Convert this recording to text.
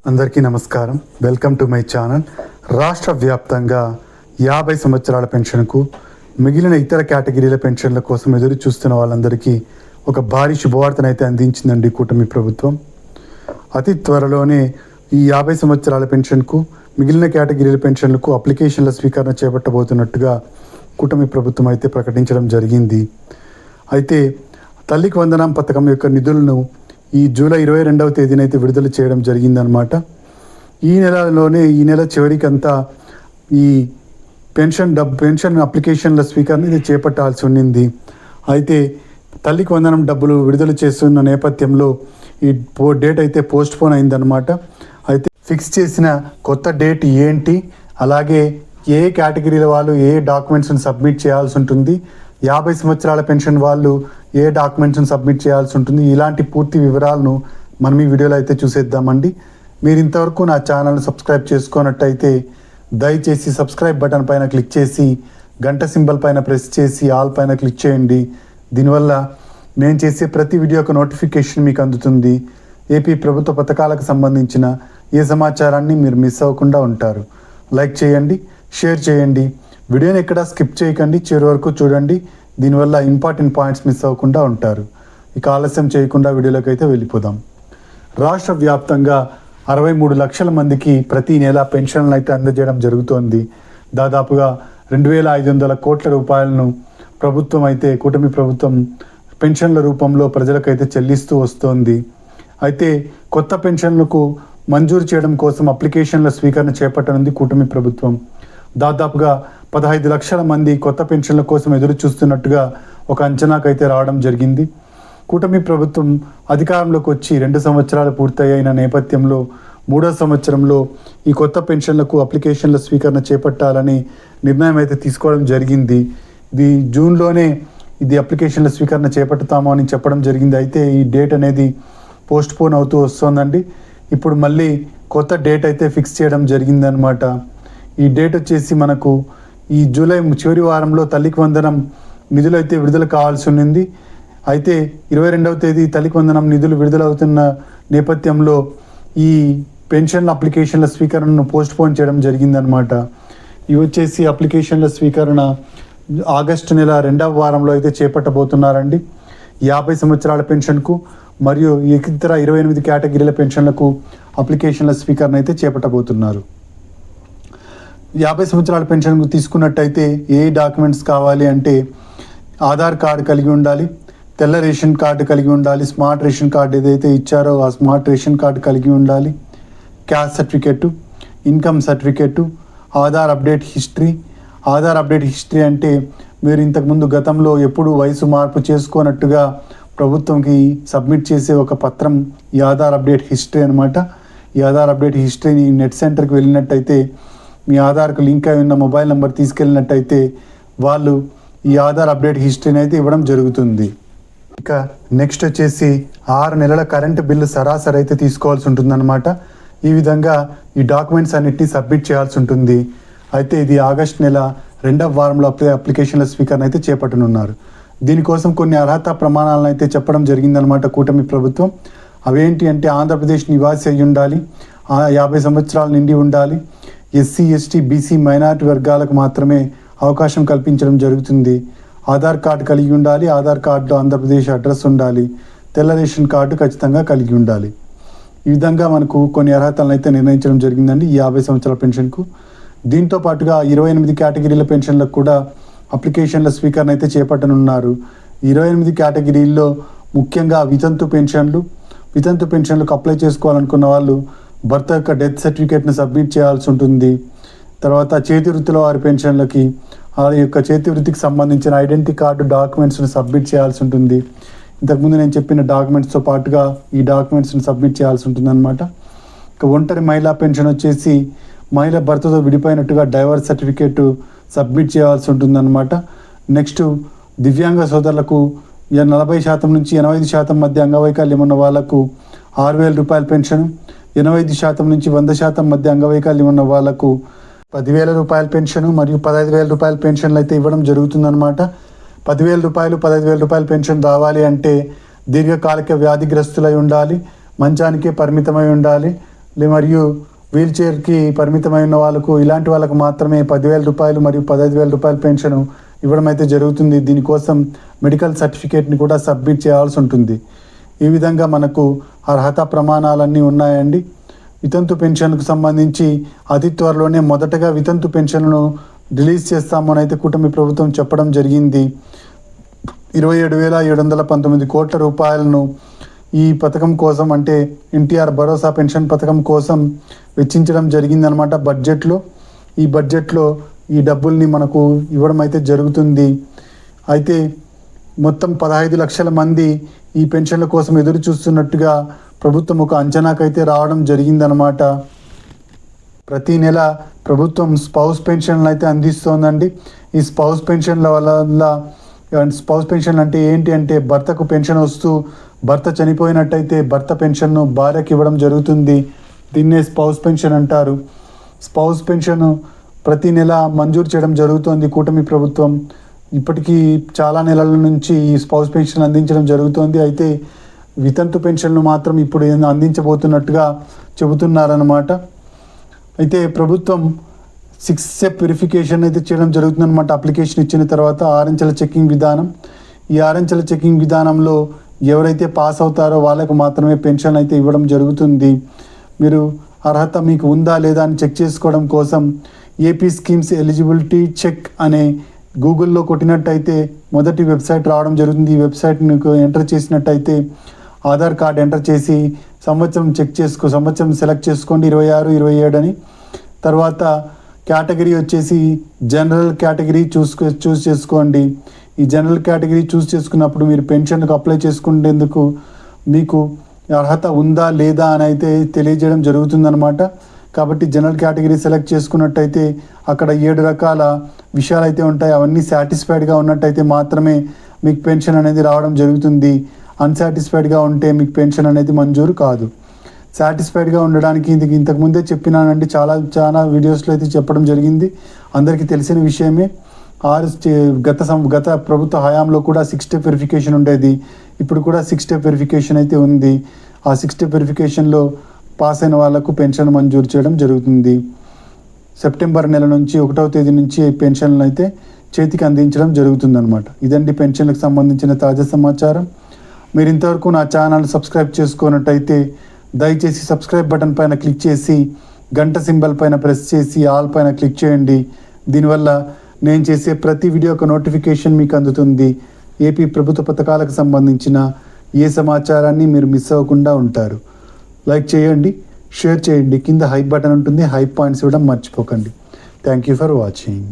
అందరికీ నమస్కారం. Welcome to my channel. రాష్ట్ర వ్యాప్తంగా 50 సంవత్సరాల పెన్షన్కు మిగిలిన ఇతర కేటగిరీల పెన్షన్ల కోసం ఎదురు చూస్తున్న వాళ్ళందరికీ ఒక భారీ శుభవార్తనైతే అందించిందండి కూటమి ప్రభుత్వం. అతి త్వరలోనే ఈ 50 సంవత్సరాల పెన్షన్కు మిగిలిన కేటగిరీల పెన్షన్లకు అప్లికేషన్ల స్వీకరణ చేపట్టబోతున్నట్టుగా కూటమి ప్రభుత్వం అయితే ప్రకటించడం జరిగింది. అయితే తల్లికి వందనం పథకం యొక్క నిధులను ఈ జూలై 22వ తేదీన అయితే విడుదల చేయడం జరిగిందనమాట. ఈ నెల చివరికంతా ఈ పెన్షన్ అప్లికేషన్ల స్వీకరణ చేపట్టాల్సి ఉండింది. అయితే తల్లికి వందనం డబ్బులు విడుదల చేస్తున్న నేపథ్యంలో ఈ డేట్ అయితే పోస్ట్పోన్ అయిందనమాట. అయితే ఫిక్స్ చేసిన కొత్త డేట్ ఏంటి, అలాగే ఏ కేటగిరీల వాళ్ళు ఏ డాక్యుమెంట్స్ని సబ్మిట్ చేయాల్సి ఉంటుంది, 50 సంవత్సరాల పెన్షన్ వాళ్ళు ఏ డాక్యుమెంట్స్ని సబ్మిట్ చేయాల్సి ఉంటుంది, ఇలాంటి పూర్తి వివరాలను మనం ఈ వీడియోలో అయితే చూసేద్దామండి. మీరు ఇంతవరకు నా ఛానల్ని సబ్స్క్రైబ్ చేసుకున్నట్టయితే దయచేసి సబ్స్క్రైబ్ బటన్ పైన క్లిక్ చేసి గంట సింబల్ పైన ప్రెస్ చేసి ఆల్ పైన క్లిక్ చేయండి. దీనివల్ల నేను చేసే ప్రతి వీడియోకి నోటిఫికేషన్ మీకు అందుతుంది. ఏపీ ప్రభుత్వ పథకాలకు సంబంధించిన ఏ సమాచారాన్ని మీరు మిస్ అవ్వకుండా ఉంటారు. లైక్ చేయండి, షేర్ చేయండి, వీడియోని ఎక్కడ స్కిప్ చేయకండి, చివరి వరకు చూడండి. దీనివల్ల ఇంపార్టెంట్ పాయింట్స్ మిస్ అవ్వకుండా ఉంటారు. ఇక ఆలస్యం చేయకుండా వీడియోలోకి అయితే వెళ్ళిపోదాం. రాష్ట్ర వ్యాప్తంగా 63 లక్షల మందికి ప్రతి నెల పెన్షన్లు అయితే అందజేయడం జరుగుతోంది. దాదాపుగా 2500 కోట్ల రూపాయలను ప్రభుత్వం అయితే కూటమి ప్రభుత్వం పెన్షన్ల రూపంలో ప్రజలకైతే చెల్లిస్తూ వస్తోంది. అయితే కొత్త పెన్షన్లకు మంజూరు చేయడం కోసం అప్లికేషన్ల స్వీకరణ చేపట్టనుంది కూటమి ప్రభుత్వం. దాదాపుగా 15 లక్షల మంది కొత్త పెన్షన్ల కోసం ఎదురు చూస్తున్నట్టుగా ఒక అంచనాకైతే రావడం జరిగింది. కూటమి ప్రభుత్వం అధికారంలోకి వచ్చి 2 సంవత్సరాలు పూర్తయిన నేపథ్యంలో 3వ సంవత్సరంలో ఈ కొత్త పెన్షన్లకు అప్లికేషన్ల స్వీకరణ చేపట్టాలని నిర్ణయం అయితే తీసుకోవడం జరిగింది. ఇది జూన్లోనే అప్లికేషన్ల స్వీకరణ చేపడతాము అని చెప్పడం జరిగింది. అయితే ఈ డేట్ అనేది పోస్ట్ పోన్ అవుతూ వస్తుందండి. ఇప్పుడు మళ్ళీ కొత్త డేట్ అయితే ఫిక్స్ చేయడం జరిగిందనమాట. ఈ డేట్ వచ్చేసి మనకు ఈ జూలై చివరి వారంలో తల్లికి వందనం నిధులు అయితే విడుదల కావాల్సి ఉంది. అయితే 22వ తేదీ తల్లికి వందనం నిధులు విడుదలవుతున్న నేపథ్యంలో ఈ పెన్షన్ల అప్లికేషన్ల స్వీకరణను పోస్ట్ పోన్ చేయడం జరిగిందనమాట. ఇవి వచ్చేసి అప్లికేషన్ల స్వీకరణ ఆగస్టు నెల 2వ వారంలో అయితే చేపట్టబోతున్నారండి. 50 సంవత్సరాల పెన్షన్కు మరియు ఇతర 28 కేటగిరీల పెన్షన్లకు అప్లికేషన్ల స్వీకరణ అయితే చేపట్టబోతున్నారు. 50 సంవత్సరాల పెన్షన్ తీసుకున్నట్టయితే ఏ డాక్యుమెంట్స్ కావాలి అంటే ఆధార్ కార్డు కలిగి ఉండాలి, తెల్ల రేషన్ కార్డు కలిగి ఉండాలి, స్మార్ట్ రేషన్ కార్డు ఏదైతే ఇచ్చారో ఆ స్మార్ట్ రేషన్ కార్డు కలిగి ఉండాలి, caste certificate, income certificate, Aadhaar update history. Aadhaar update history అంటే మీరు ఇంతకుముందు గతంలో ఎప్పుడు వయసు మార్పు చేసుకోనట్టుగా ప్రభుత్వంకి సబ్మిట్ చేసే ఒక పత్రం ఈ ఆధార్ అప్డేట్ హిస్టరీ అనమాట. ఈ ఆధార్ అప్డేట్ హిస్టరీని నెట్ సెంటర్కి వెళ్ళినట్టయితే మీ ఆధార్కు లింక్ అయి ఉన్న మొబైల్ నెంబర్ తీసుకెళ్ళినట్టయితే వాళ్ళు ఈ ఆధార్ అప్డేట్ హిస్టరీని అయితే ఇవ్వడం జరుగుతుంది. ఇక నెక్స్ట్ వచ్చేసి 6 నెలల కరెంటు బిల్లు సరాసరి అయితే తీసుకోవాల్సి ఉంటుందన్నమాట. ఈ విధంగా ఈ డాక్యుమెంట్స్ అన్నిటినీ సబ్మిట్ చేయాల్సి ఉంటుంది. అయితే ఇది ఆగస్టు నెల 2వ వారంలో అప్లికేషన్ల స్వీకరణ అయితే చేపట్టనున్నారు. దీనికోసం కొన్ని అర్హత ప్రమాణాలను అయితే చెప్పడం జరిగిందనమాట కూటమి ప్రభుత్వం. అవేంటి అంటే ఆంధ్రప్రదేశ్ నివాసి అయి ఉండాలి, 50 సంవత్సరాల నిండి ఉండాలి, ఎస్సీ ఎస్టీ బీసీ మైనారిటీ వర్గాలకు మాత్రమే అవకాశం కల్పించడం జరుగుతుంది, ఆధార్ కార్డు కలిగి ఉండాలి, ఆధార్ కార్డులో ఆంధ్రప్రదేశ్ అడ్రస్ ఉండాలి, తెల్ల రేషన్ కార్డు ఖచ్చితంగా కలిగి ఉండాలి. ఈ విధంగా మనకు కొన్ని అర్హతలను అయితే నిర్ణయించడం జరిగిందండి ఈ 50 సంవత్సరాల పెన్షన్కు. దీంతో పాటుగా 28 కేటగిరీల పెన్షన్లకు కూడా అప్లికేషన్ల స్వీకరణ అయితే చేపట్టనున్నారు. 28 కేటగిరీల్లో ముఖ్యంగా వితంతు పెన్షన్లకు అప్లై చేసుకోవాలనుకున్న వాళ్ళు భర్త యొక్క డెత్ సర్టిఫికేట్ని సబ్మిట్ చేయాల్సి ఉంటుంది. తర్వాత చేతి వృత్తిలో వారి పెన్షన్లకి ఆ యొక్క చేతి వృత్తికి సంబంధించిన ఐడెంటిటీ కార్డు డాక్యుమెంట్స్ని సబ్మిట్ చేయాల్సి ఉంటుంది. ఇంతకుముందు నేను చెప్పిన డాక్యుమెంట్స్తో పాటుగా ఈ డాక్యుమెంట్స్ని సబ్మిట్ చేయాల్సి ఉంటుంది అనమాట. ఇక ఒంటరి మహిళా పెన్షన్ వచ్చేసి మహిళ భర్తతో విడిపోయినట్టుగా డైవర్స్ సర్టిఫికేట్ సబ్మిట్ చేయాల్సి ఉంటుందన్నమాట. నెక్స్ట్ దివ్యాంగ సోదరులకు 40% నుంచి 85% మధ్య అంగవైకల్యం ఉన్న వాళ్లకు 6,000 రూపాయల పెన్షన్, 85% నుంచి 100% మధ్య అంగవైకల్యం ఉన్న వాళ్లకు 10,000 రూపాయల పెన్షన్ మరియు 15,000 రూపాయల పెన్షన్లు అయితే ఇవ్వడం జరుగుతుందన్నమాట. 10,000 రూపాయలు 15,000 రూపాయల పెన్షన్ రావాలి అంటే దీర్ఘకాలిక వ్యాధిగ్రస్తులై ఉండాలి, మంచానికే పరిమితమై ఉండాలి, మరియు వీల్ చైర్కి పరిమితమైన వాళ్ళకు ఇలాంటి వాళ్ళకు మాత్రమే 10,000 రూపాయలు మరియు 15,000 రూపాయల పెన్షన్ ఇవ్వడం అయితే జరుగుతుంది. దీనికోసం మెడికల్ సర్టిఫికేట్ని కూడా సబ్మిట్ చేయాల్సి ఉంటుంది. ఈ విధంగా మనకు అర్హత ప్రమాణాలన్నీ ఉన్నాయండి. వితంతు పెన్షన్కు సంబంధించి అతి త్వరలోనే మొదటగా వితంతు పెన్షన్ను రిలీజ్ చేస్తామని అయితే కూటమి ప్రభుత్వం చెప్పడం జరిగింది. 27,719 కోట్ల రూపాయలను ఈ పథకం కోసం, అంటే ఎన్టీఆర్ భరోసా పెన్షన్ పథకం కోసం వెచ్చించడం జరిగిందనమాట బడ్జెట్లో. ఈ బడ్జెట్లో ఈ డబ్బుల్ని మనకు ఇవ్వడం అయితే జరుగుతుంది. అయితే మొత్తం 15 లక్షల మంది ఈ పెన్షన్ల కోసం ఎదురు చూస్తున్నట్టుగా ప్రభుత్వం ఒక అంచనాకైతే రావడం జరిగిందనమాట. ప్రతి నెల ప్రభుత్వం స్పౌస్ పెన్షన్లు అయితే అందిస్తోందండి. ఈ స్పౌస్ పెన్షన్ల వల్ల స్పౌస్ పెన్షన్ అంటే ఏంటి అంటే భర్తకు పెన్షన్ వస్తూ భర్త చనిపోయినట్టయితే భర్త పెన్షన్ను భార్యకి ఇవ్వడం జరుగుతుంది. దీన్నే స్పౌస్ పెన్షన్ అంటారు. స్పౌస్ పెన్షన్ ప్రతి నెల మంజూరు చేయడం జరుగుతోంది కూటమి ప్రభుత్వం. ఇప్పటికీ చాలా నెలల నుంచి ఈ స్పౌస్ పెన్షన్ అందించడం జరుగుతోంది. అయితే వితంతు పెన్షన్లు మాత్రం ఇప్పుడు అందించబోతున్నట్టుగా చెబుతున్నారన్నమాట. అయితే ప్రభుత్వం 6 స్టెప్ వెరిఫికేషన్ అయితే చేయడం జరుగుతుందన్నమాట. అప్లికేషన్ ఇచ్చిన తర్వాత 6 అంచెల చెక్కింగ్ విధానం. ఈ 6 అంచెల చెక్కింగ్ విధానంలో ఎవరైతే పాస్ అవుతారో వాళ్ళకు మాత్రమే పెన్షన్ అయితే ఇవ్వడం జరుగుతుంది. మీరు అర్హత మీకు ఉందా లేదా అని చెక్ చేసుకోవడం కోసం ఏపీ స్కీమ్స్ ఎలిజిబిలిటీ చెక్ అనే గూగుల్లో కొట్టినట్టయితే మొదటి వెబ్సైట్ రావడం జరుగుతుంది. ఈ వెబ్సైట్ని ఎంటర్ చేసినట్టయితే ఆధార్ కార్డ్ ఎంటర్ చేసి సంవత్సరం సంవత్సరం సెలెక్ట్ చేసుకోండి, 26, 27 అని. తర్వాత కేటగిరీ వచ్చేసి జనరల్ కేటగిరీ చూస్ చేసుకోండి. ఈ జనరల్ కేటగిరీ చూస్ చేసుకున్నప్పుడు మీరు పెన్షన్కు అప్లై చేసుకునేందుకు మీకు అర్హత ఉందా లేదా అని అయితే తెలియజేయడం జరుగుతుందన్నమాట. కాబట్టి జనరల్ కేటగిరీ సెలెక్ట్ చేసుకున్నట్టయితే అక్కడ 7 రకాల విషయాలు అయితే ఉంటాయి. అవన్నీ సాటిస్ఫైడ్గా ఉన్నట్టయితే మాత్రమే మీకు పెన్షన్ అనేది రావడం జరుగుతుంది. అన్సాటిస్ఫైడ్గా ఉంటే మీకు పెన్షన్ అనేది మంజూరు కాదు. సాటిస్ఫైడ్గా ఉండడానికి ఇంతకుముందే చెప్పినానండి, చాలా వీడియోస్లో అయితే చెప్పడం జరిగింది, అందరికీ తెలిసిన విషయమే. గత ప్రభుత్వ హయాంలో కూడా 6 స్టెప్ వెరిఫికేషన్ ఉండేది. ఇప్పుడు కూడా 6 స్టెప్ వెరిఫికేషన్ అయితే ఉంది. ఆ 6 స్టెప్ వెరిఫికేషన్లో పాస్ అయిన వాళ్ళకు పెన్షన్ మంజూరు చేయడం జరుగుతుంది. సెప్టెంబర్ నెల నుంచి 1వ తేదీ నుంచి పెన్షన్లు అయితే చేతికి అందించడం జరుగుతుందన్నమాట. ఇదండి పెన్షన్లకు సంబంధించిన తాజా సమాచారం. మీరు ఇంతవరకు నా ఛానల్ సబ్స్క్రైబ్ చేసుకున్నట్టయితే దయచేసి సబ్స్క్రైబ్ బటన్ పైన క్లిక్ చేసి గంట సింబల్ పైన ప్రెస్ చేసి ఆల్ పైన క్లిక్ చేయండి. దీనివల్ల నేను చేసే ప్రతి వీడియో ఒక నోటిఫికేషన్ మీకు అందుతుంది. ఏపీ ప్రభుత్వ పథకాలకు సంబంధించిన ఏ సమాచారాన్ని మీరు మిస్ అవ్వకుండా ఉంటారు. లైక్ చేయండి, షేర్ చేయండి, కింద హైప్ బటన్ ఉంటుంది, హైప్ పాయింట్స్ ఇవ్వడం మర్చిపోకండి. Thank you for watching.